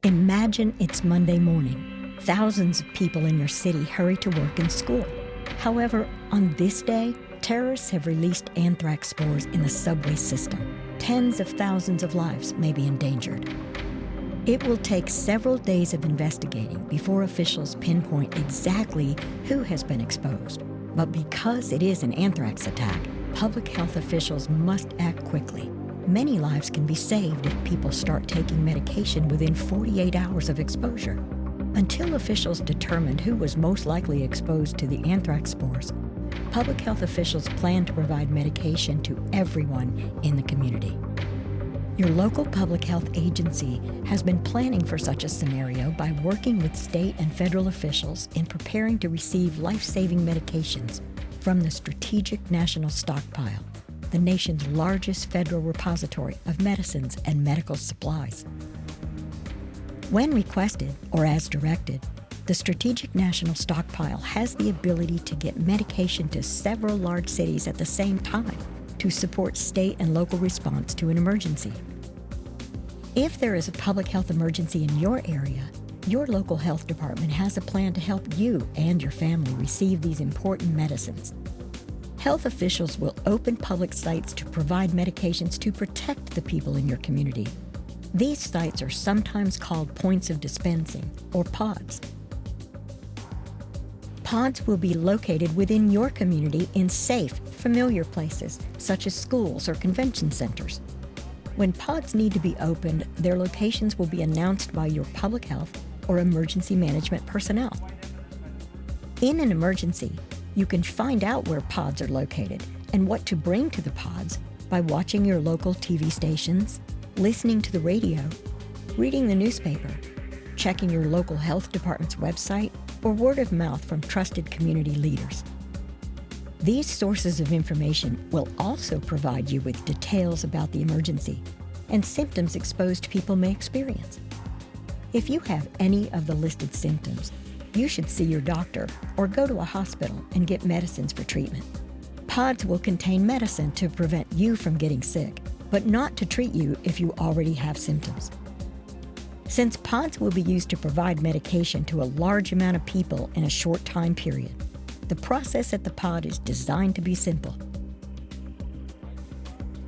Imagine it's Monday morning. Thousands of people in your city hurry to work and school. However, on this day, terrorists have released anthrax spores in the subway system. Tens of thousands of lives may be endangered. It will take several days of investigating before officials pinpoint exactly who has been exposed. But because it is an anthrax attack, public health officials must act quickly. Many lives can be saved if people start taking medication within 48 hours of exposure. Until officials determined who was most likely exposed to the anthrax spores, public health officials plan to provide medication to everyone in the community. Your local public health agency has been planning for such a scenario by working with state and federal officials in preparing to receive life-saving medications from the Strategic National Stockpile, the nation's largest federal repository of medicines and medical supplies. When requested, or as directed, the Strategic National Stockpile has the ability to get medication to several large cities at the same time to support state and local response to an emergency. If there is a public health emergency in your area, your local health department has a plan to help you and your family receive these important medicines. Health officials will open public sites to provide medications to protect the people in your community. These sites are sometimes called Points of Dispensing, or pods. Pods will be located within your community in safe, familiar places, such as schools or convention centers. When pods need to be opened, their locations will be announced by your public health or emergency management personnel. In an emergency, you can find out where pods are located and what to bring to the pods by watching your local TV stations, listening to the radio, reading the newspaper, checking your local health department's website, or word of mouth from trusted community leaders. These sources of information will also provide you with details about the emergency and symptoms exposed people may experience. If you have any of the listed symptoms, you should see your doctor or go to a hospital and get medicines for treatment. Pods will contain medicine to prevent you from getting sick, but not to treat you if you already have symptoms. Since pods will be used to provide medication to a large amount of people in a short time period, the process at the pod is designed to be simple.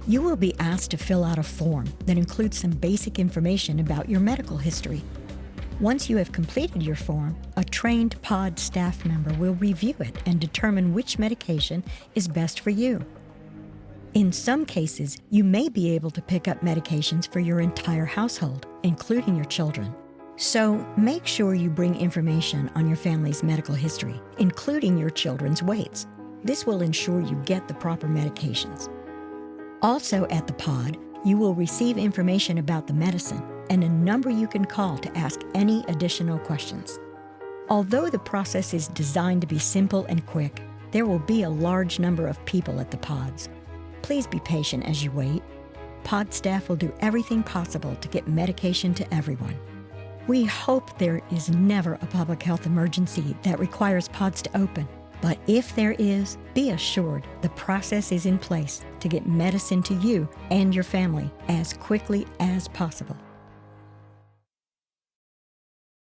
You will be asked to fill out a form that includes some basic information about your medical history. Once you have completed your form, a trained pod staff member will review it and determine which medication is best for you. In some cases, you may be able to pick up medications for your entire household, including your children. So make sure you bring information on your family's medical history, including your children's weights. This will ensure you get the proper medications. Also at the pod, you will receive information about the medicine and a number you can call to ask any additional questions. Although the process is designed to be simple and quick, there will be a large number of people at the pods. Please be patient as you wait. Pod staff will do everything possible to get medication to everyone. We hope there is never a public health emergency that requires pods to open. But if there is, be assured the process is in place to get medicine to you and your family as quickly as possible.